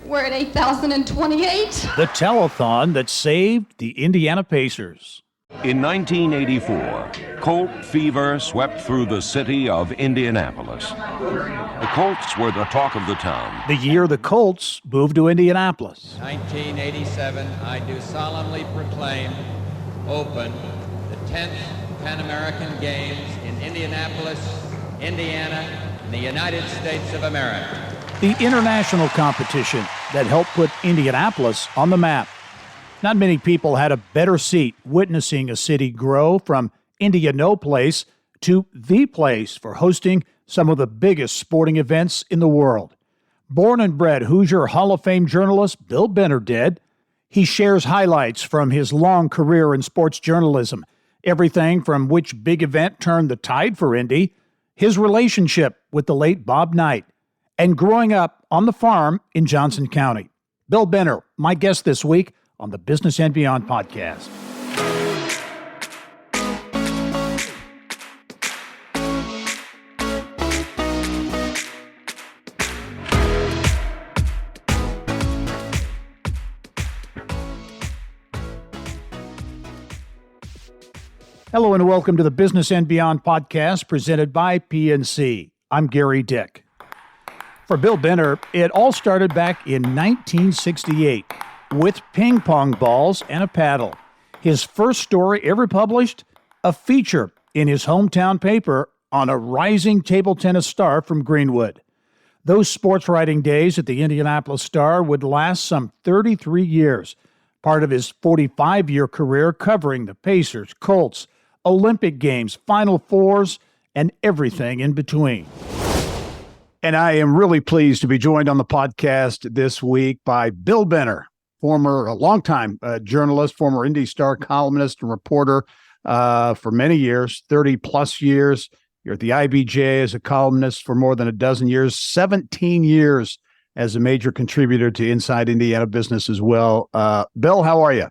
We're at 8,028. The telethon that saved the Indiana Pacers. In 1984, Colt fever swept through the city of Indianapolis. The Colts were the talk of the town. The year the Colts moved to Indianapolis. 1987, I do solemnly proclaim open the 10th Pan American Games in Indianapolis, Indiana, in the United States of America. The international competition that helped put Indianapolis on the map. Not many people had a better seat witnessing a city grow from Indianapolis to the place for hosting some of the biggest sporting events in the world. Born and bred Hoosier Hall of Fame journalist Bill Benner did. He shares highlights from his long career in sports journalism, everything from which big event turned the tide for Indy, his relationship with the late Bob Knight, and growing up on the farm in Johnson County. Bill Benner, my guest this week on the Business and Beyond podcast. Hello and welcome to the Business and Beyond podcast presented by PNC. I'm Gary Dick. For Bill Benner, it all started back in 1968 with ping pong balls and a paddle. His first story ever published, a feature in his hometown paper on a rising table tennis star from Greenwood. Those sports writing days at the Indianapolis Star would last some 33 years, part of his 45-year career covering the Pacers, Colts, Olympic Games, Final Fours, and everything in between. And I am really pleased to be joined on the podcast this week by Bill Benner, longtime journalist, former Indy Star columnist and reporter for many years, 30 plus years. You're at the IBJ as a columnist for more than a dozen years, 17 years as a major contributor to Inside Indiana Business as well. Bill, how are you?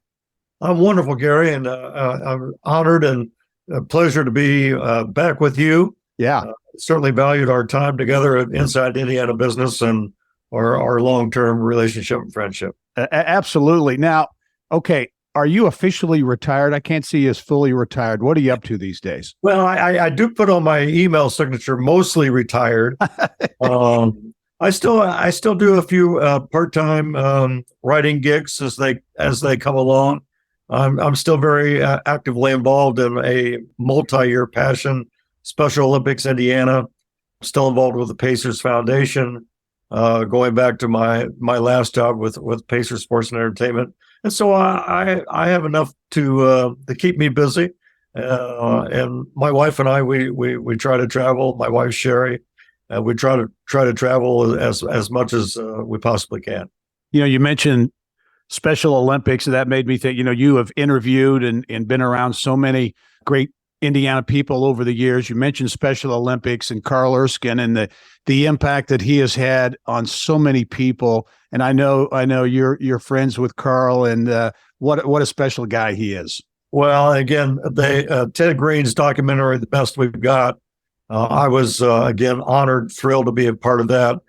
I'm wonderful, Gary, and I'm honored and a pleasure to be back with you. Yeah. Certainly valued our time together at Inside Indiana Business and our long-term relationship and friendship. Absolutely. Now, okay, are you officially retired? I can't see you as fully retired. What are you up to these days? Well, I do put on my email signature, mostly retired. I still do a few part-time writing gigs as they come along. I'm still very actively involved in a multi-year passion, Special Olympics Indiana. Still involved with the Pacers Foundation, going back to my last job with Pacers Sports and Entertainment. And so I have enough to keep me busy. And my wife and I, we try to travel. My wife, Sherry, we try to travel as much as we possibly can. You know, you mentioned Special Olympics, and that made me think, you have interviewed and been around so many great Indiana people over the years. You mentioned Special Olympics and Carl Erskine and the impact that he has had on so many people. And I know you're friends with Carl, and what a special guy he is. Well, again, Ted Green's documentary, The Best We've Got, I was, again, honored, thrilled to be a part of that.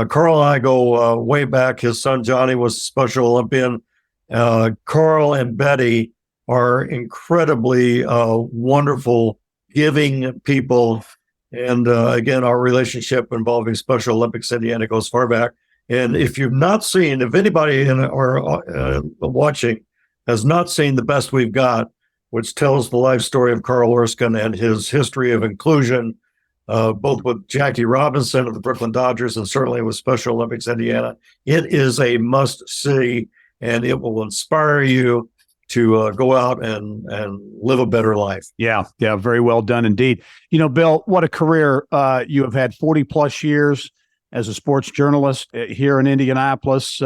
Carl and I go way back. His son, Johnny, was a Special Olympian. Carl and Betty are incredibly wonderful, giving people. And again, our relationship involving Special Olympics Indiana goes far back. And if anybody watching has not seen The Best We've Got, which tells the life story of Carl Erskine and his history of inclusion, both with Jackie Robinson of the Brooklyn Dodgers and certainly with Special Olympics Indiana, it is a must-see, and it will inspire you to go out and live a better life. Yeah, very well done indeed. Bill, what a career you have had, 40 plus years as a sports journalist here in Indianapolis,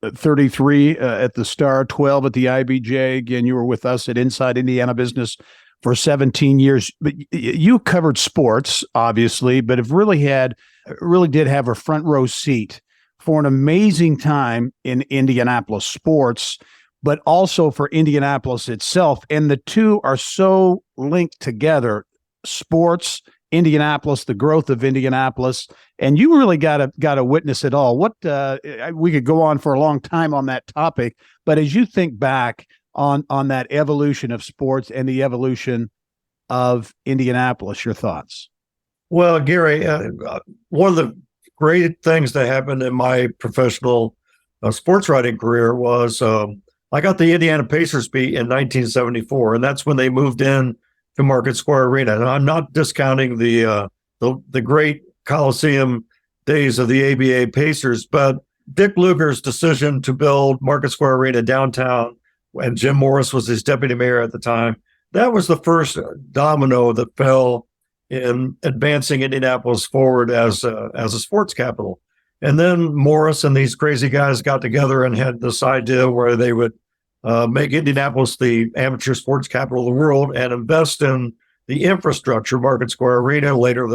33 at the Star, 12 at the IBJ. Again, you were with us at Inside Indiana Business for 17 years. But you covered sports, obviously, but have really did have a front row seat for an amazing time in Indianapolis sports, but also for Indianapolis itself. And the two are so linked together, sports Indianapolis, the growth of Indianapolis, and you really got to witness it all. What we could go on for a long time on that topic, but as you think back on that evolution of sports and the evolution of Indianapolis, your thoughts? Well, Gary, one of the great things that happened in my professional sports writing career was I got the Indiana Pacers beat in 1974, and that's when they moved in to Market Square Arena. And I'm not discounting the great Coliseum days of the ABA Pacers, but Dick Lugar's decision to build Market Square Arena downtown, and Jim Morris was his deputy mayor at the time, that was the first domino that fell in advancing Indianapolis forward as a sports capital. And then Morris and these crazy guys got together and had this idea where they would make Indianapolis the amateur sports capital of the world and invest in the infrastructure, Market Square Arena, later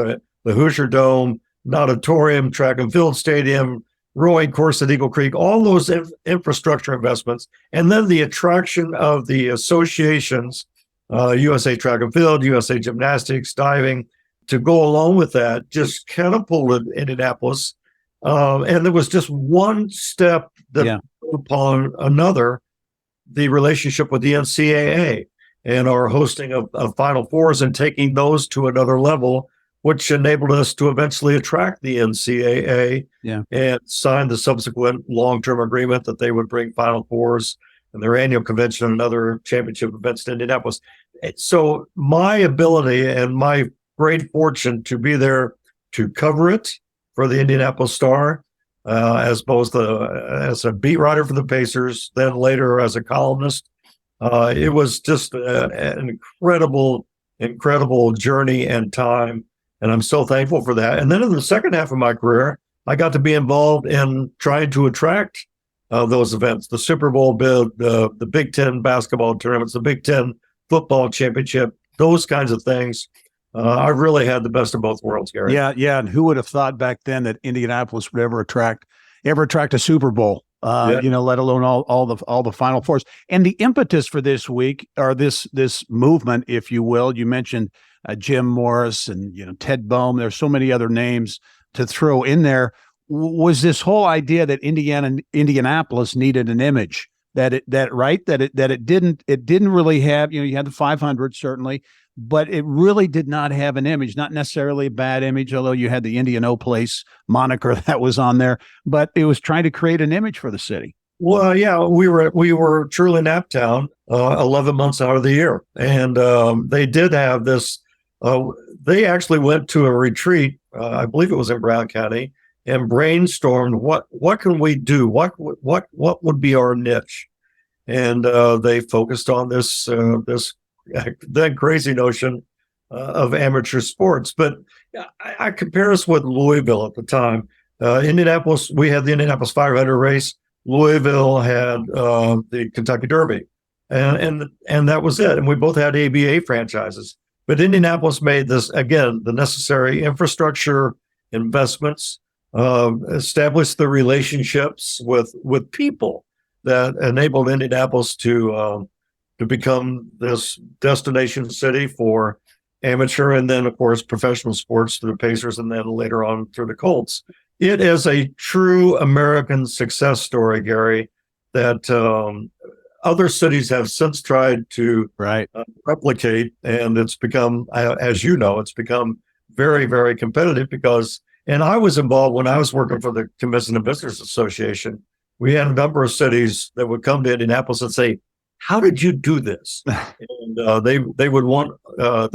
the Hoosier Dome, an auditorium, track and field stadium, rowing course at Eagle Creek, all those infrastructure investments. And then the attraction of the associations, USA Track and Field, USA Gymnastics, diving, to go along with that, just catapulted Indianapolis. And there was just one step that upon another, the relationship with the NCAA and our hosting of Final Fours and taking those to another level, which enabled us to eventually attract the NCAA and sign the subsequent long-term agreement that they would bring Final Fours and their annual convention and other championship events to Indianapolis. So my ability and my great fortune to be there to cover it for the Indianapolis Star, as both as a beat writer for the Pacers, then later as a columnist. It was just an incredible journey and time, and I'm so thankful for that. And then in the second half of my career, I got to be involved in trying to attract those events, the Super Bowl bid, the Big Ten basketball tournaments, the Big Ten football championship, those kinds of things. I really had the best of both worlds, Gary. Yeah. And who would have thought back then that Indianapolis would ever attract a Super Bowl? Let alone all the Final Fours. And the impetus for this week, or this movement, if you will, you mentioned Jim Morris and Ted Boehm. There's so many other names to throw in there. Was this whole idea that Indianapolis needed an image, that it didn't really have, you had the 500 certainly, but it really did not have an image, not necessarily a bad image, although you had the Indianapolis moniker that was on there, but it was trying to create an image for the city. Well, yeah, we were truly Naptown 11 months out of the year. And they did have this, they actually went to a retreat, I believe it was in Brown County, and brainstormed what can we do? What would be our niche? And they focused on this that crazy notion of amateur sports. But I compare us with Louisville at the time. Indianapolis, we had the Indianapolis 500 race. Louisville had the Kentucky Derby, and that was it. And we both had ABA franchises. But Indianapolis made this, again, the necessary infrastructure investments, established the relationships with people that enabled Indianapolis to become this destination city for amateur and then, of course, professional sports through the Pacers and then later on through the Colts. It is a true American success story, Gary, that other cities have since tried to replicate, and it's become, as you know, it's become very, very competitive because, and I was involved when I was working for the Commission of Business Association. We had a number of cities that would come to Indianapolis and say, "How did you do this?" And they would want our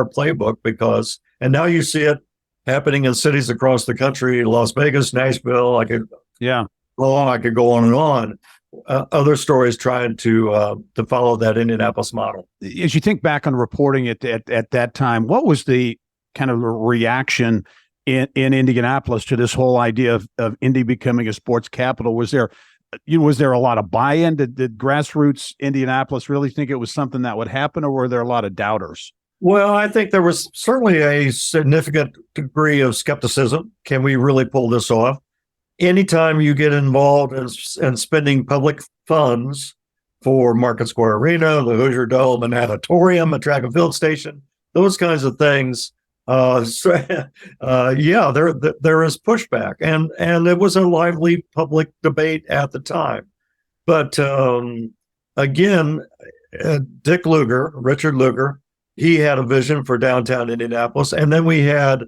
playbook because, and now you see it happening in cities across the country, Las Vegas, Nashville. I could go on and on. Other stories trying to follow that Indianapolis model. As you think back on reporting it at that time, what was the kind of reaction in Indianapolis to this whole idea of Indy becoming a sports capital? Was there a lot of buy-in? Did grassroots Indianapolis really think it was something that would happen, or were there a lot of doubters? Well, I think there was certainly a significant degree of skepticism. Can we really pull this off? Anytime you get involved in spending public funds for Market Square Arena, the Hoosier Dome, an auditorium, a track and field station, those kinds of things, Yeah, there is pushback, and it was a lively public debate at the time. But again, Richard Lugar, he had a vision for downtown Indianapolis, and then we had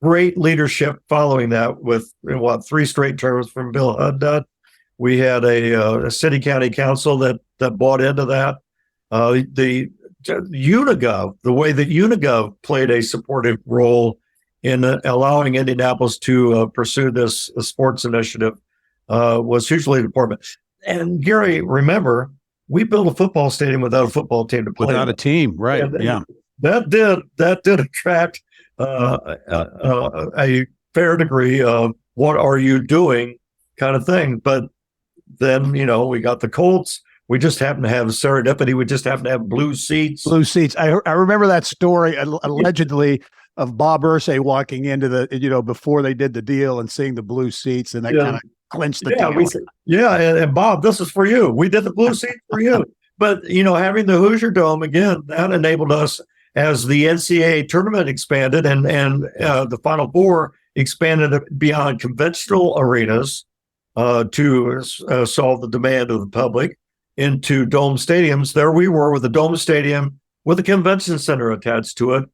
great leadership following that with 3 straight terms from Bill Huddad. We had a city county council that bought into that. The Unigov, the way that Unigov played a supportive role in allowing Indianapolis to pursue this sports initiative was hugely important. And Gary, remember, we built a football stadium without a football team to play. Without a team, right? Yeah, that did attract a fair degree of what are you doing kind of thing. But then we got the Colts. We just happen to have serendipity. We just happen to have blue seats. Blue seats. I remember that story allegedly of Bob Irsay walking into the, before they did the deal and seeing the blue seats, and that kind of clinched the deal. And Bob, this is for you. We did the blue seats for you. But, having the Hoosier Dome, again, that enabled us as the NCAA tournament expanded and the Final Four expanded beyond conventional arenas to solve the demand of the public into dome stadiums. There we were with a dome stadium with a convention center attached to it,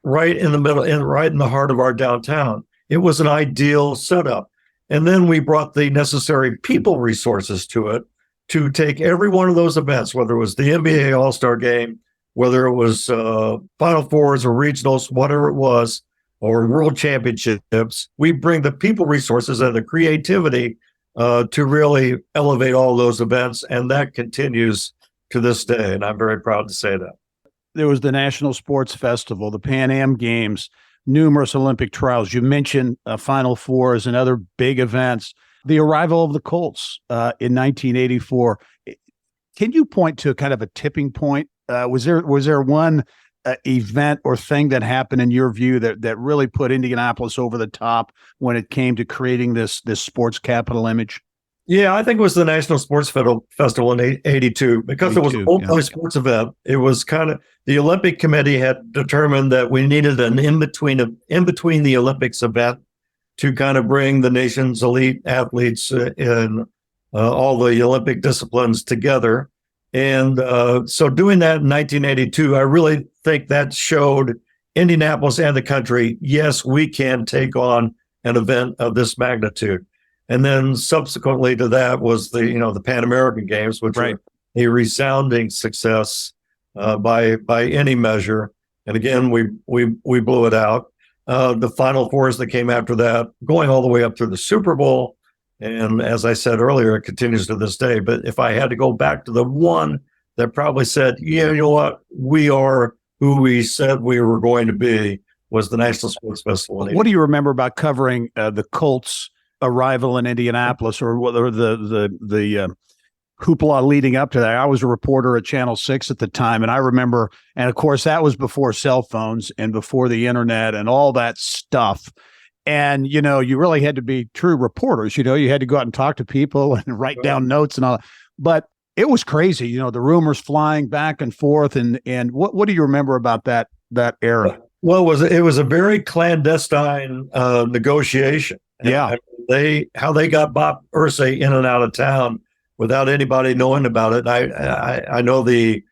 right in the middle and right in the heart of our downtown. It was an ideal setup. And then we brought the necessary people resources to it to take every one of those events, whether it was the NBA All-Star Game, whether it was Final Fours or regionals, whatever it was, or World Championships. We bring the people resources and the creativity to really elevate all those events, and that continues to this day, and I'm very proud to say that. There was the National Sports Festival, the Pan Am Games, numerous Olympic trials. You mentioned Final Fours and other big events. The arrival of the Colts in 1984. Can you point to kind of a tipping point? Was there one event or thing that happened in your view that really put Indianapolis over the top when it came to creating this sports capital image? Yeah, I think it was the National Sports Festival in 82 because it was a multi-sports event. It was kind of the Olympic Committee had determined that we needed an in between the Olympics event to kind of bring the nation's elite athletes in all the Olympic disciplines together. And so doing that in 1982, I really think that showed Indianapolis and the country, yes, we can take on an event of this magnitude. And then subsequently to that was the Pan American Games, which were a resounding success by any measure. And again, we blew it out. The Final Fours that came after that, going all the way up through the Super Bowl. And as I said earlier, it continues to this day. But if I had to go back to the one that probably said, yeah, you know what, we are who we said we were going to be, was the National Sports Festival. What do you remember about covering the Colts' arrival in Indianapolis, or the hoopla leading up to that? I was a reporter at Channel 6 at the time, and I remember, and of course, that was before cell phones and before the internet and all that stuff. And, you really had to be true reporters. You had to go out and talk to people and write down notes and all that. But it was crazy, the rumors flying back and forth. And what do you remember about that era? Well, it was a very clandestine negotiation. Yeah. How they got Bob Irsay in and out of town without anybody knowing about it. I know the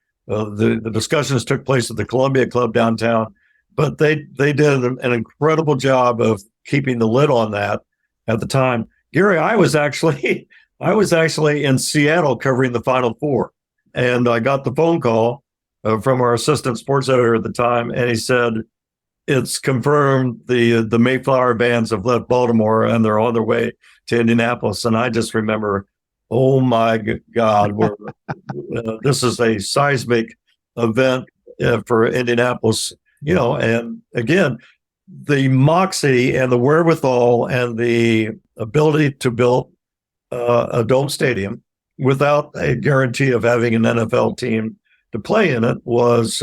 discussions took place at the Columbia Club downtown, but they did an incredible job of keeping the lid on that at the time. Gary, I was actually in Seattle covering the Final Four, and I got the phone call from our assistant sports editor at the time, and he said, it's confirmed the Mayflower bands have left Baltimore and they're on their way to Indianapolis. And I just remember, oh my God, this is a seismic event for Indianapolis, and again, the moxie and the wherewithal and the ability to build a dome stadium without a guarantee of having an NFL team to play in it was,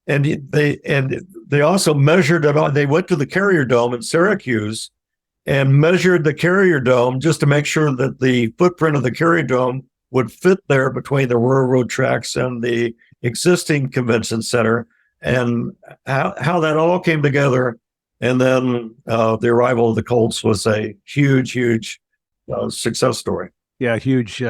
and they also measured it on. They went to the Carrier Dome in Syracuse and measured the Carrier Dome just to make sure that the footprint of the Carrier Dome would fit there between the railroad tracks and the existing convention center. and how that all came together. And then the arrival of the Colts was a huge success story. Yeah, huge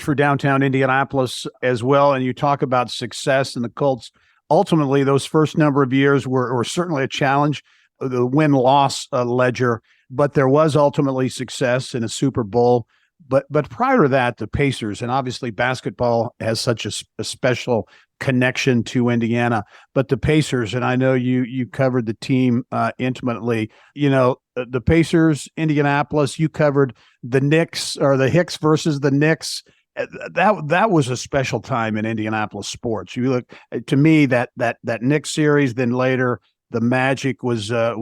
for downtown Indianapolis as well. And you talk about success in the Colts. Ultimately, those first number of years were certainly a challenge, the win-loss ledger, but there was ultimately success in a Super Bowl. But prior to that, the Pacers, and obviously basketball has such a special connection to Indiana, but the Pacers, and I know you covered the team intimately, the Pacers, Indianapolis, you covered the Knicks, or the Hicks versus the Knicks. That was a special time in Indianapolis sports. You look, to me, that Knicks series, then later the Magic was a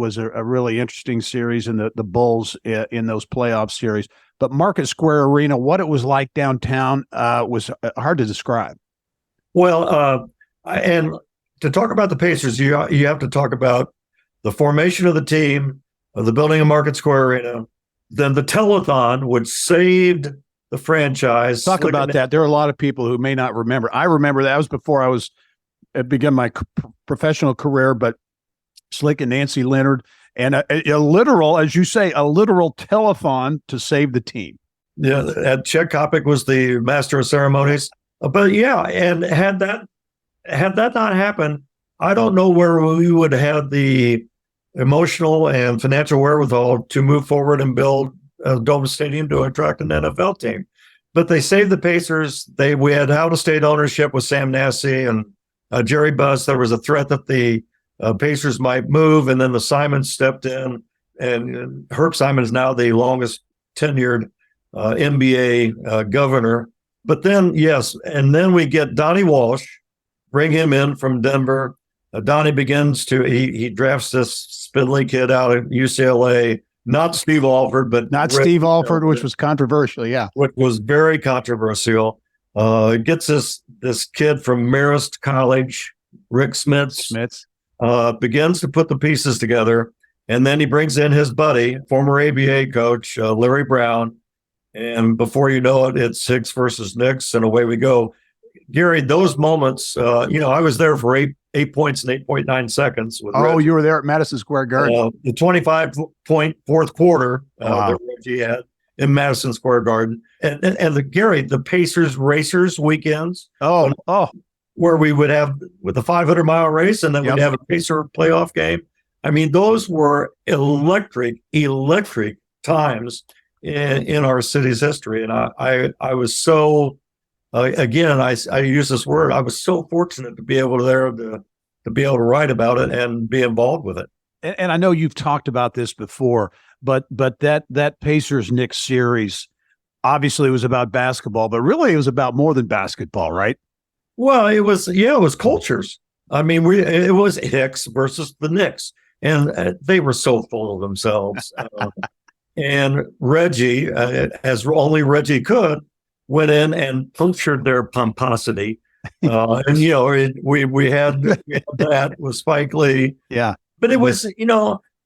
really interesting series, and the Bulls in those playoff series. But Market Square Arena, what it was like downtown, was hard to describe. Well, and to talk about the Pacers, you have to talk about the formation of the team, the building of Market Square Arena, then the telethon, which saved the franchise. Talk about that. There are a lot of people who may not remember. I remember that was before I began my professional career, but Slick and Nancy Leonard, and a literal, as you say, a literal telethon to save the team. Yeah, and Chet Kopic was the master of ceremonies. But yeah, and had that not happened, I don't know where we would have the emotional and financial wherewithal to move forward and build a Dome Stadium to attract an NFL team. But they saved the Pacers. We had out-of-state ownership with Sam Nassi and Jerry Buss. There was a threat that the Pacers might move, and then the Simons stepped in, and Herb Simon is now the longest tenured NBA governor. But then, yes, and then we get Donnie Walsh, bring him in from Denver. Donnie begins he drafts this spindly kid out of UCLA, not Steve Alford, but Steve Alford, which was controversial, yeah. Which was very controversial. Gets this kid from Marist College, Rick Smits, begins to put the pieces together, and then he brings in his buddy, former ABA coach, Larry Brown, and before you know it, it's Hicks versus Knicks, and away we go. Gary, those moments, I was there for eight points in 8.9 seconds. With Reggie. You were there at Madison Square Garden. The 25-point fourth quarter that Reggie had in Madison Square Garden. And the Pacers Racers weekends. Where we would have with the 500-mile race, and then we'd have a Pacer playoff game. I mean, those were electric times in our city's history. And I was so, again, I use this word, I was so fortunate to be able to be able to write about it and be involved with it. And I know you've talked about this before, but that Pacers Knicks series obviously was about basketball, but really it was about more than basketball, right? Well, it was cultures. I mean, it was Hicks versus the Knicks, and they were so full of themselves. And Reggie, as only Reggie could, went in and punctured their pomposity. And we had that with Spike Lee. Yeah, but it was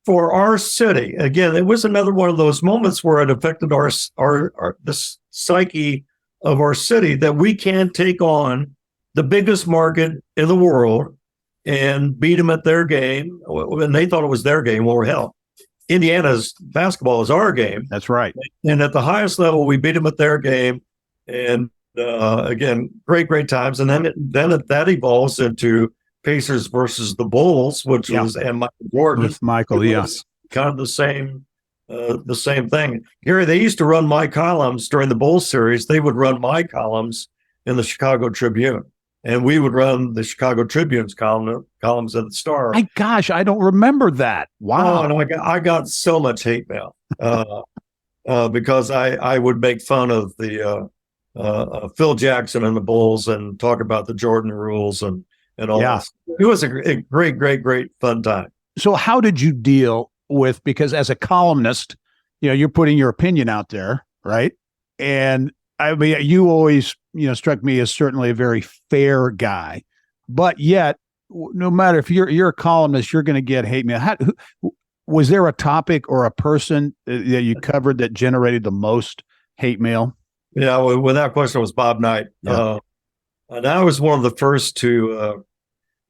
for our city again. It was another one of those moments where it affected the psyche of our city, that we can take on the biggest market in the world and beat them at their game. And they thought it was their game. Well, hell, Indiana's basketball is our game. That's right. And at the highest level, we beat them at their game. And again, great times. And then that evolves into Pacers versus the Bulls, which was, and Michael Jordan. With Michael, yes. Kind of the same thing. Gary, they used to run my columns during the Bulls series. They would run my columns in the Chicago Tribune. And we would run the Chicago Tribune's columns at the Star. My gosh, I don't remember that. Wow. Oh, and I got so much hate mail because I would make fun of the Phil Jackson and the Bulls and talk about the Jordan rules and all that. It was a great fun time. So how did you deal with, because as a columnist, you're putting your opinion out there, right? And I mean, you always, struck me as certainly a very fair guy, but yet, no matter if you're a columnist, you're going to get hate mail. Was there a topic or a person that you covered that generated the most hate mail? Yeah, without question, it was Bob Knight. Yeah. And I was one of the first to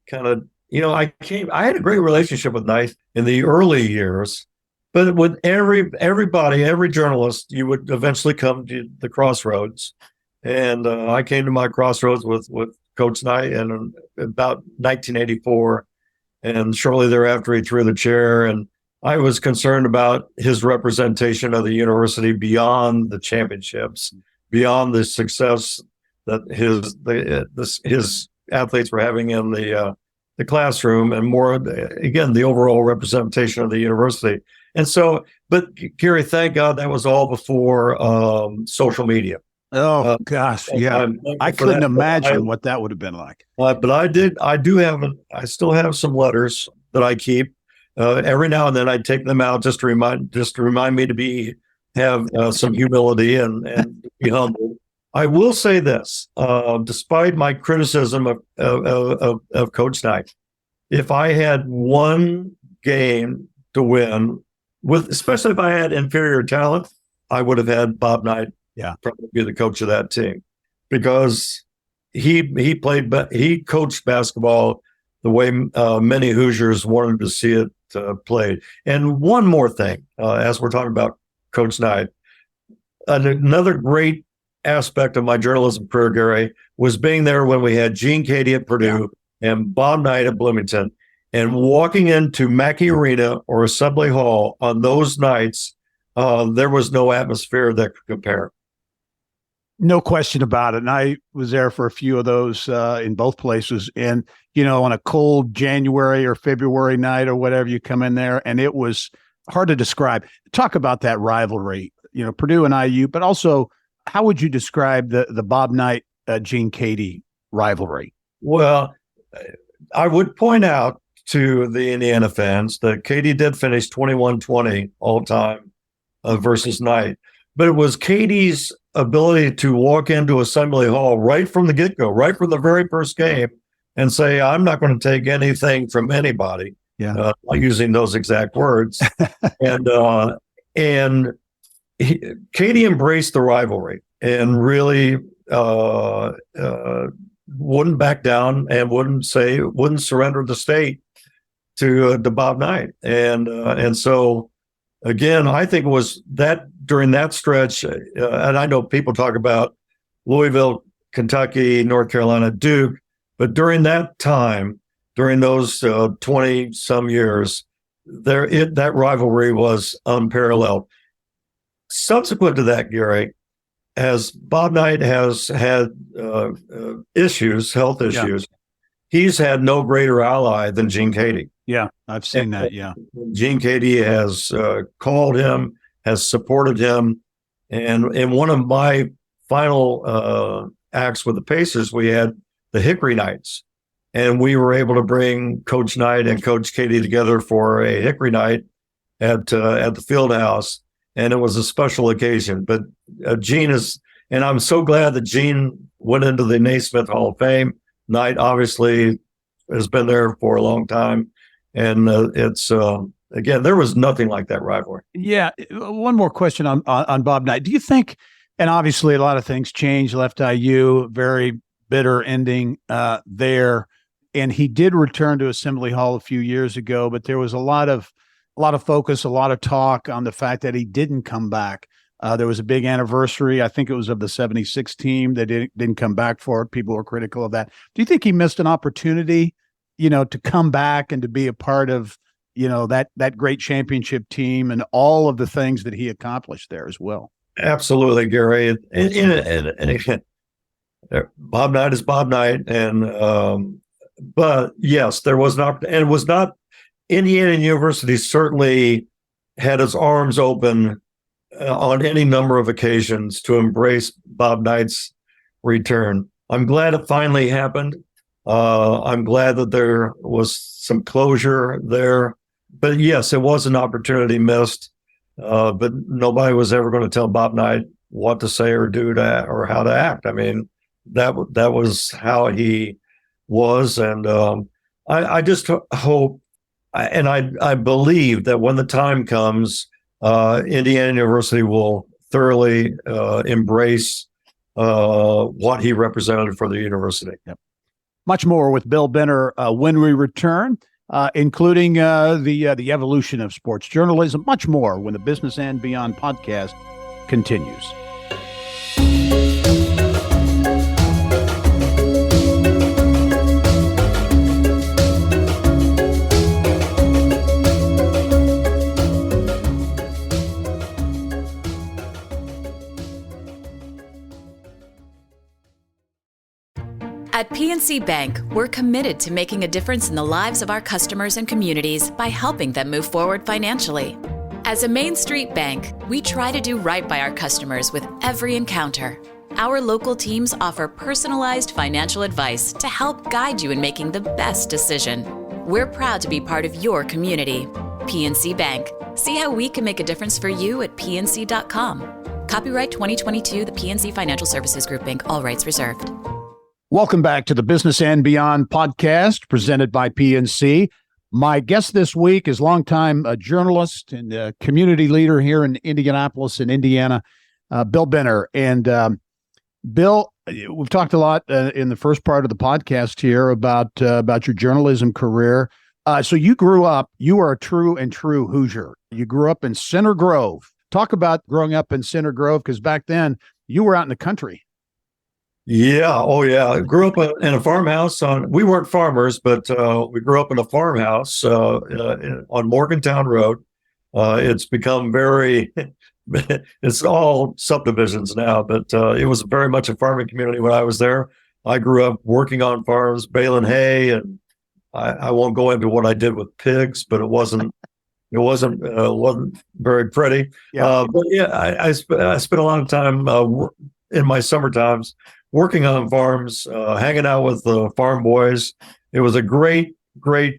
kind of I had a great relationship with Knight in the early years, but with everybody, every journalist, you would eventually come to the crossroads. And I came to my crossroads with Coach Knight in about 1984. And shortly thereafter, he threw the chair. And I was concerned about his representation of the university beyond the championships, beyond the success that his athletes were having in the classroom, and more, again, the overall representation of the university. And so, but Gary, thank God that was all before social media. Oh gosh, yeah. I couldn't imagine what that would have been like. But I still have some letters that I keep. Every now and then I take them out just to remind me to have some humility and be humble. I will say this, despite my criticism of Coach Knight, if I had one game to win, especially if I had inferior talent, I would have had Bob Knight probably be the coach of that team, because he coached basketball the way many Hoosiers wanted to see it played. And one more thing, as we're talking about Coach Knight, another great aspect of my journalism career, Gary, was being there when we had Gene Cady at Purdue and Bob Knight at Bloomington, and walking into Mackey Arena or Assembly Hall on those nights, there was no atmosphere that could compare. No question about it. And I was there for a few of those in both places. And, on a cold January or February night or whatever, you come in there and it was hard to describe. Talk about that rivalry, Purdue and IU, but also how would you describe the Bob Knight, Gene Cady rivalry? Well, I would point out to the Indiana fans that Cady did finish 21-20 all time versus Knight, but it was Cady's ability to walk into Assembly Hall right from the get-go, right from the very first game, and say, I'm not going to take anything from anybody, using those exact words. and Cady embraced the rivalry and really wouldn't back down and wouldn't surrender the state to Bob Knight. And so, again, I think it was that during that stretch, and I know people talk about Louisville, Kentucky, North Carolina, Duke, but during that time, during those 20-some years, that rivalry was unparalleled. Subsequent to that, Gary, as Bob Knight has had health issues, he's had no greater ally than Gene Cady. Yeah, I've seen that, yeah. Gene Cady has called him, has supported him. And in one of my final acts with the Pacers, we had the Hickory Nights. And we were able to bring Coach Knight and Coach Cady together for a Hickory Night at the field house. And it was a special occasion. But Gene and I'm so glad that Gene went into the Naismith Hall of Fame. Knight obviously has been there for a long time. And it's, again, there was nothing like that rivalry. Yeah. One more question on Bob Knight. Do you think, and obviously a lot of things changed, left IU, very bitter ending there. And he did return to Assembly Hall a few years ago, but there was a lot of focus, a lot of talk on the fact that he didn't come back. There was a big anniversary. I think it was of the 76 team that didn't come back for it. People were critical of that. Do you think he missed an opportunity, to come back and to be a part of, that great championship team and all of the things that he accomplished there as well? Absolutely, Gary. And Bob Knight is Bob Knight. And, but yes, there was not, and it was not, Indiana University certainly had its arms open on any number of occasions to embrace Bob Knight's return. I'm glad it finally happened. I'm glad that there was some closure there. But yes, it was an opportunity missed. But nobody was ever going to tell Bob Knight what to say or do or how to act. I mean, that was how he was. And I just hope, and I believe that when the time comes, Indiana University will thoroughly embrace what he represented for the university. Yep. Much more with Bill Benner when we return, including the evolution of sports journalism. Much more when the Business and Beyond podcast continues. At PNC Bank, we're committed to making a difference in the lives of our customers and communities by helping them move forward financially. As a Main Street bank, we try to do right by our customers with every encounter. Our local teams offer personalized financial advice to help guide you in making the best decision. We're proud to be part of your community. PNC Bank. See how we can make a difference for you at pnc.com. Copyright 2022, the PNC Financial Services Group, Inc., all rights reserved. Welcome back to the Business and Beyond podcast presented by PNC. My guest this week is longtime journalist and community leader here in Indianapolis in Indiana, Bill Benner. And Bill, we've talked a lot in the first part of the podcast here about your journalism career. So you grew up, you are a true Hoosier. You grew up in Center Grove. Talk about growing up in Center Grove, because back then you were out in the country. Yeah. Oh, yeah. I grew up in a farmhouse we weren't farmers, but we grew up in a farmhouse on Morgantown Road. It's become it's all subdivisions now, but it was very much a farming community when I was there. I grew up working on farms, baling hay, and I won't go into what I did with pigs, but it wasn't very pretty. Yeah. But yeah, I spent a lot of time in my summer times working on farms, hanging out with the farm boys. It was a great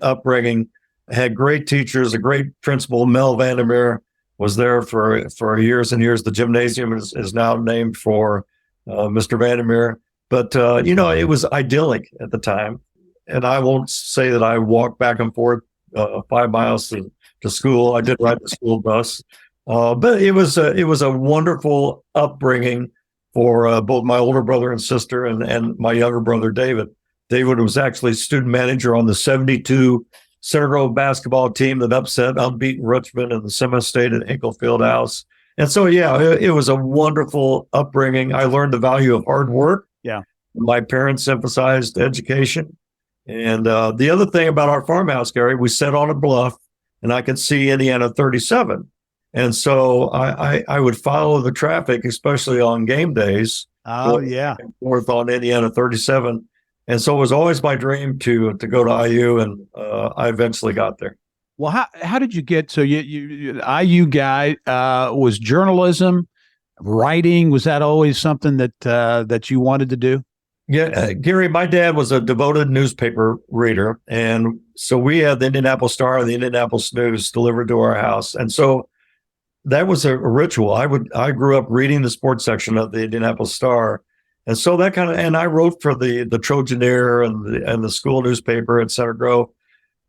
upbringing. I had great teachers, a great principal. Mel Vandermeer was there for years and years. The gymnasium is now named for Mr. Vandermeer. But, it was idyllic at the time. And I won't say that I walked back and forth 5 miles to school. I did ride the school bus. But it was a wonderful upbringing for both my older brother and sister and my younger brother, David. David was actually student manager on the 72 Center Grove basketball team that upset unbeaten Richmond in the semi-state at Hinklefield House. And so, yeah, it was a wonderful upbringing. I learned the value of hard work. Yeah. My parents emphasized education. And the other thing about our farmhouse, Gary, we sat on a bluff and I could see Indiana 37. And so I would follow the traffic, especially on game days. Oh, yeah. North on Indiana 37. And so it was always my dream to go to IU, and I eventually got there. Well, how did you get, so you IU guy, was journalism, writing, was that always something that you wanted to do? Yeah, Gary, my dad was a devoted newspaper reader. And so we had the Indianapolis Star and the Indianapolis News delivered to our house. And so that was a ritual. I grew up reading the sports section of the Indianapolis Star. And so and I wrote for the Trojaneer and the school newspaper at Center Grove.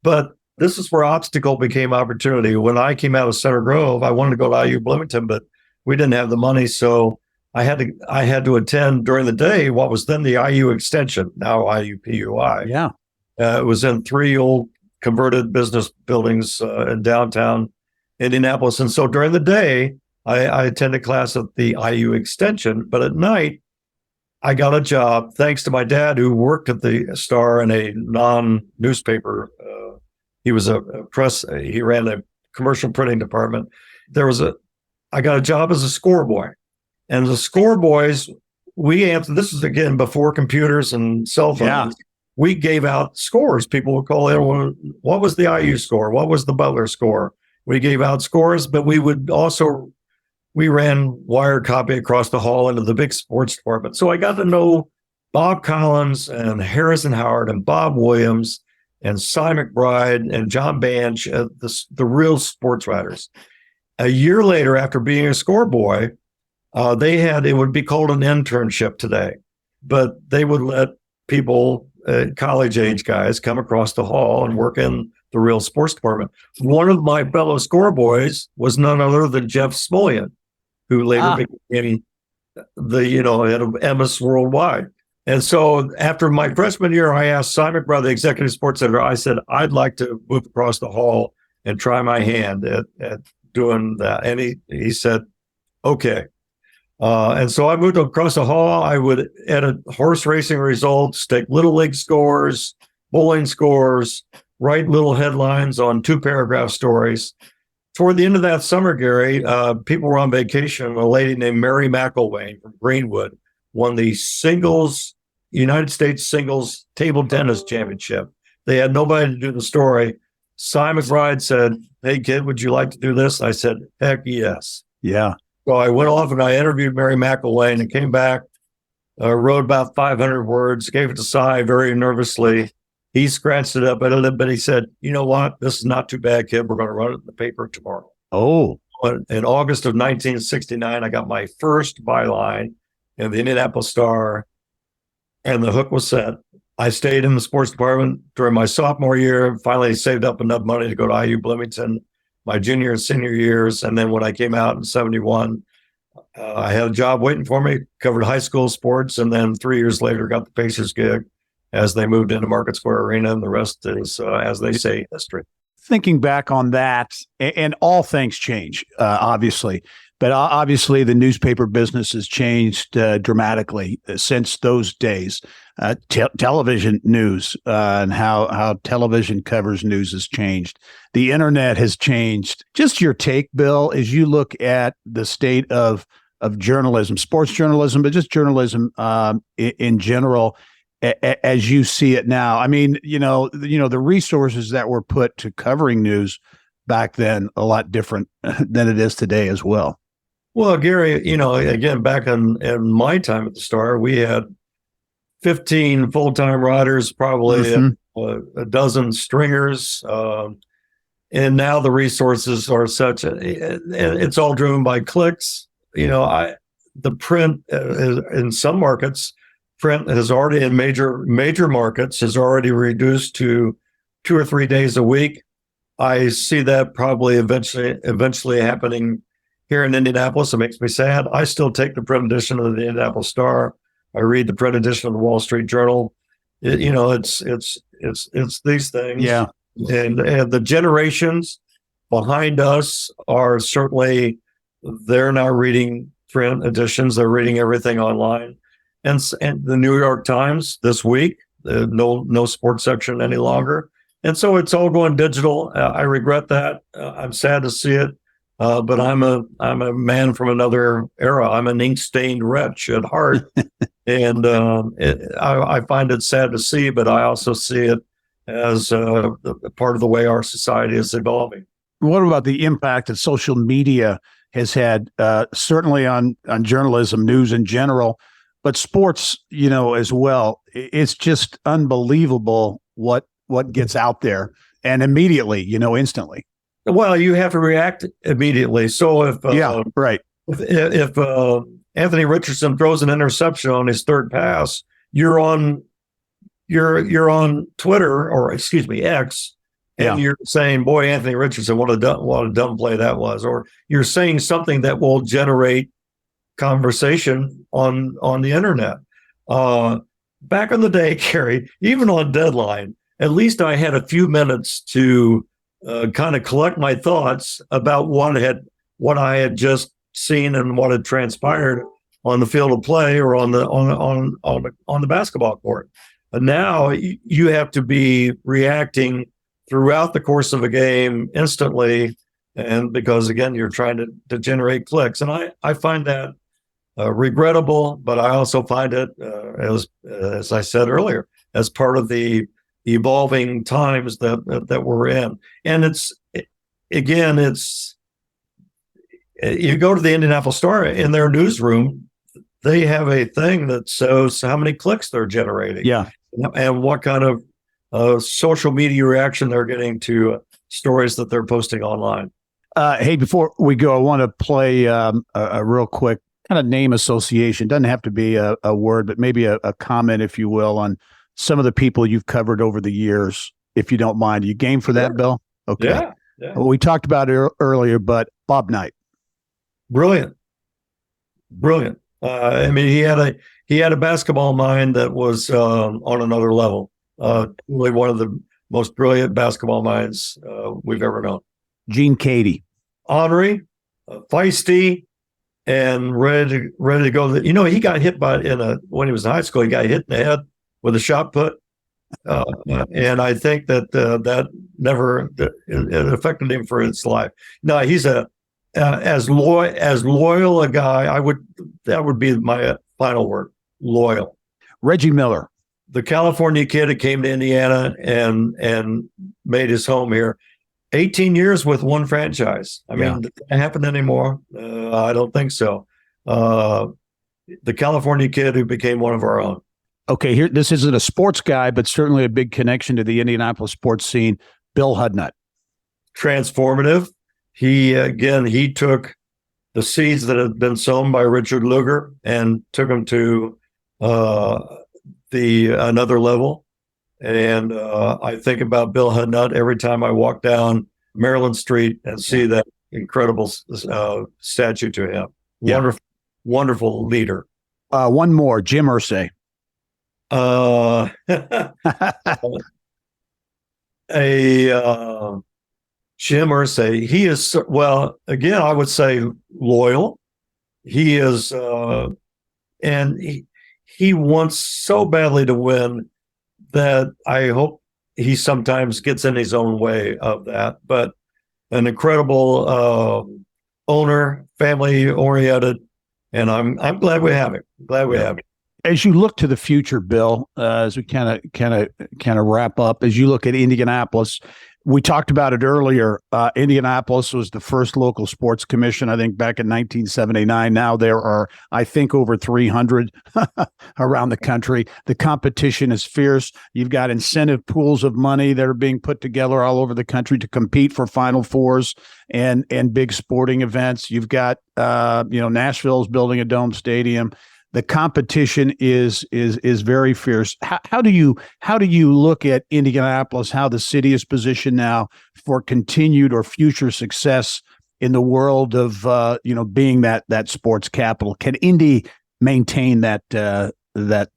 But this is where obstacle became opportunity. When I came out of Center Grove, I wanted to go to IU Bloomington, but we didn't have the money. So I had to attend during the day what was then the IU extension, now IUPUI. Yeah. It was in 3 old converted business buildings in downtown Indianapolis. And so during the day, I attended class at the IU extension, but at night, I got a job thanks to my dad, who worked at the Star in a non-newspaper. He was he ran a commercial printing department. I got a job as a score boy. And the score boys, we answered, this is again before computers and cell phones. Yeah. We gave out scores. People would call in, well, what was the IU score? What was the Butler score? We gave out scores, but we ran wire copy across the hall into the big sports department. So I got to know Bob Collins and Harrison Howard and Bob Williams and Cy McBride and John Banch, the real sports writers. A year later, after being a score boy, it would be called an internship today, but they would let people, college age guys, come across the hall and work in the real sports department. One of my fellow score boys was none other than Jeff Smolian, who later became the head of Emmis Worldwide. And so after my freshman year, I asked Simon McBride, the executive sports editor, I said, I'd like to move across the hall and try my hand at doing that. And he said, okay. And so I moved across the hall. I would edit horse racing results, take little league scores, bowling scores, write little headlines on 2-paragraph stories. Toward the end of that summer, Gary, people were on vacation. A lady named Mary McElwain from Greenwood won the United States singles table tennis championship. They had nobody to do the story. Simon McBride said, hey, kid, would you like to do this? I said, heck yes. Yeah. So I went off and I interviewed Mary McElwain and came back, wrote about 500 words, gave it to Cy very nervously. He scratched it up a little bit. He said, you know what? This is not too bad, kid. We're going to run it in the paper tomorrow. Oh. In August of 1969, I got my first byline in the Indianapolis Star, and the hook was set. I stayed in the sports department during my sophomore year, finally saved up enough money to go to IU Bloomington my junior and senior years. And then when I came out in 71, I had a job waiting for me, covered high school sports, and then 3 years later got the Pacers gig as they moved into Market Square Arena, and the rest is, as they say, history. Thinking back on that, and all things change, obviously, but obviously the newspaper business has changed dramatically since those days. Television news and how television covers news has changed. The internet has changed. Just your take, Bill, as you look at the state of journalism, sports journalism, but just journalism in general, as you see it now. I mean, the resources that were put to covering news back then, a lot different than it is today as well. Well, Gary, again, back in my time at the Star, we had 15 full-time writers, probably a dozen stringers. And now the resources are such, it's all driven by clicks. The print in some markets, print has already in major markets has already reduced to 2 or 3 days a week. I see that probably eventually happening here in Indianapolis. It makes me sad. I still take the print edition of the Indianapolis Star. I read the print edition of the Wall Street Journal. It's these things. Yeah. And the generations behind us are certainly, they're now reading print editions. They're reading everything online. And the New York Times this week, no sports section any longer. And so it's all going digital. I regret that. I'm sad to see it. But I'm a man from another era. I'm an ink-stained wretch at heart. And I find it sad to see, but I also see it as part of the way our society is evolving. What about the impact that social media has had, certainly on journalism, news in general, but sports, as well? It's just unbelievable what gets out there, and immediately, instantly. Well, you have to react immediately. So if right. If Anthony Richardson throws an interception on his third pass, you're on Twitter, or excuse me, X, and you're saying, "Boy, Anthony Richardson, what a dumb play that was," or you're saying something that will generate conversation on the internet. Back in the day, Kerry, even on Deadline, at least I had a few minutes to kind of collect my thoughts about what I had just seen and what had transpired on the field of play or on the basketball court. And now you have to be reacting throughout the course of a game instantly, and because again you're trying to generate clicks, and I find that regrettable, but I also find it as I said earlier, as part of the evolving times that we're in. And it's you go to the Indianapolis Star, in their newsroom, they have a thing that shows how many clicks they're generating. Yeah. And what kind of social media reaction they're getting to stories that they're posting online. Hey, before we go, I want to play a real quick kind of name association. Doesn't have to be a word, but maybe a comment, if you will, on some of the people you've covered over the years, if you don't mind. Are you game for that, Bill? Okay. Yeah. Well, we talked about it earlier, but Bob Knight. Brilliant. I mean, he had a basketball mind that was on another level. Really one of the most brilliant basketball minds we've ever known. Gene Cady. Ornery, feisty, and ready to go. You know, he got hit when he was in high school. He got hit in the head with a shot put, and I think that never it affected him for his life. No, he's as loyal a guy. That would be my final word. Loyal. Reggie Miller. The California kid that came to Indiana and made his home here. 18 years with one franchise. I mean, does that happen anymore? I don't think so. The California kid who became one of our own. Okay, here, this isn't a sports guy, but certainly a big connection to the Indianapolis sports scene. Bill Hudnut. Transformative. He took the seeds that had been sown by Richard Lugar and took them to another level. And I think about Bill Hudnut every time I walk down Maryland Street and see that incredible statue to him. Yeah. Wonderful leader. One more, Jim Irsay. Jim Irsay. He is, well, again, I would say loyal. He is, and he wants so badly to win that I hope he sometimes gets in his own way of that. But an incredible owner, family oriented, and I'm glad we have it. Glad we have it. As you look to the future, Bill, as we kind of wrap up, as you look at Indianapolis, we talked about it earlier. Indianapolis was the first local sports commission, I think, back in 1979. Now there are, I think, over 300 around the country. The competition is fierce. You've got incentive pools of money that are being put together all over the country to compete for Final Fours and big sporting events. You've got, Nashville's building a dome stadium. The competition is very fierce. How do you look at Indianapolis? How the city is positioned now for continued or future success in the world of being that sports capital? Can Indy maintain that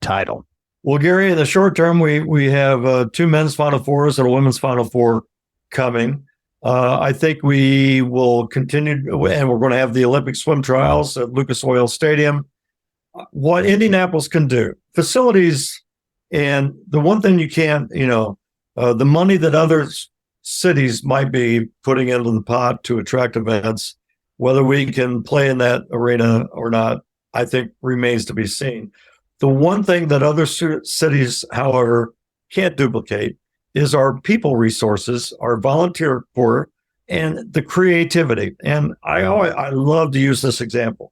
title? Well, Gary, in the short term, we have 2 men's Final Fours and a women's Final Four coming. I think we will continue, and we're going to have the Olympic swim trials at Lucas Oil Stadium. What Indianapolis can do, facilities, and the one thing you can't, the money that other cities might be putting into the pot to attract events, whether we can play in that arena or not, I think remains to be seen. The one thing that other cities, however, can't duplicate is our people resources, our volunteer corps, and the creativity. And I love to use this example.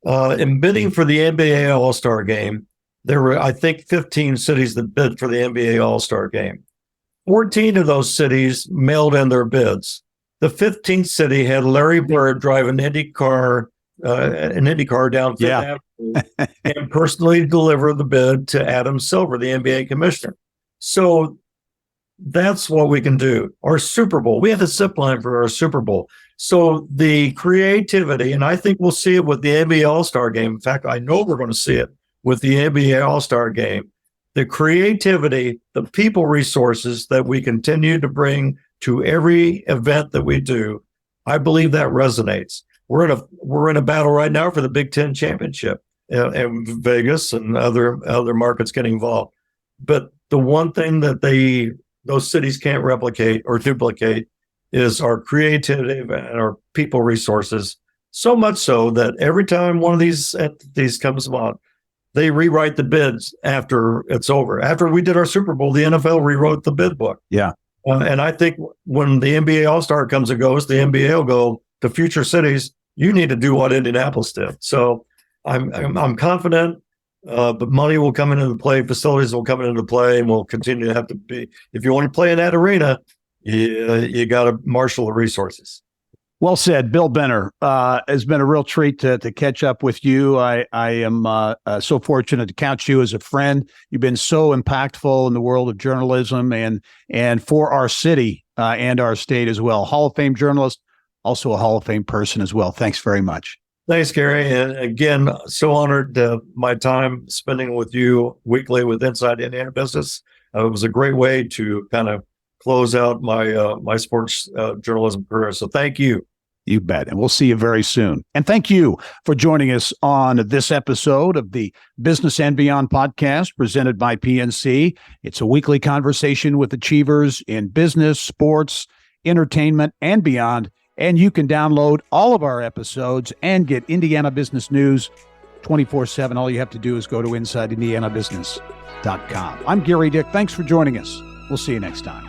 In bidding for the NBA All-Star Game, there were, I think, 15 cities that bid for the NBA All-Star Game. 14 of those cities mailed in their bids. The 15th city had Larry Bird drive an Indy car down Fifth Avenue and personally deliver the bid to Adam Silver, the NBA commissioner. So that's what we can do. Our Super Bowl, we have a zip line for our Super Bowl. So the creativity, and I think we'll see it with the NBA All-Star Game. In fact, I know we're going to see it with the NBA All-Star Game. The creativity, the people resources that we continue to bring to every event that we do, I believe that resonates. We're in a battle right now for the Big Ten championship, and Vegas and other markets getting involved. But the one thing that those cities can't replicate or duplicate is our creativity and our people resources. So much so that every time one of these entities comes about, they rewrite the bids after it's over. After we did our Super Bowl, the NFL rewrote the bid book. Yeah. And I think when the NBA All-Star comes and goes, the NBA will go to future cities, you need to do what Indianapolis did. So I'm confident, but money will come into play, facilities will come into play, and we'll continue to have to be. If you want to play in that arena, you got to marshal the resources. Well said, Bill Benner. It's been a real treat to catch up with you. I am so fortunate to count you as a friend. You've been so impactful in the world of journalism and for our city and our state as well. Hall of Fame journalist, also a Hall of Fame person as well. Thanks very much. Thanks, Gary. And again, so honored my time spending with you weekly with Inside Indiana Business. It was a great way to kind of close out my sports journalism career. So thank you. You bet. And we'll see you very soon. And thank you for joining us on this episode of the Business and Beyond podcast presented by PNC. It's a weekly conversation with achievers in business, sports, entertainment, and beyond. And you can download all of our episodes and get Indiana business news 24/7. All you have to do is go to InsideIndianaBusiness.com. I'm Gary Dick. Thanks for joining us. We'll see you next time.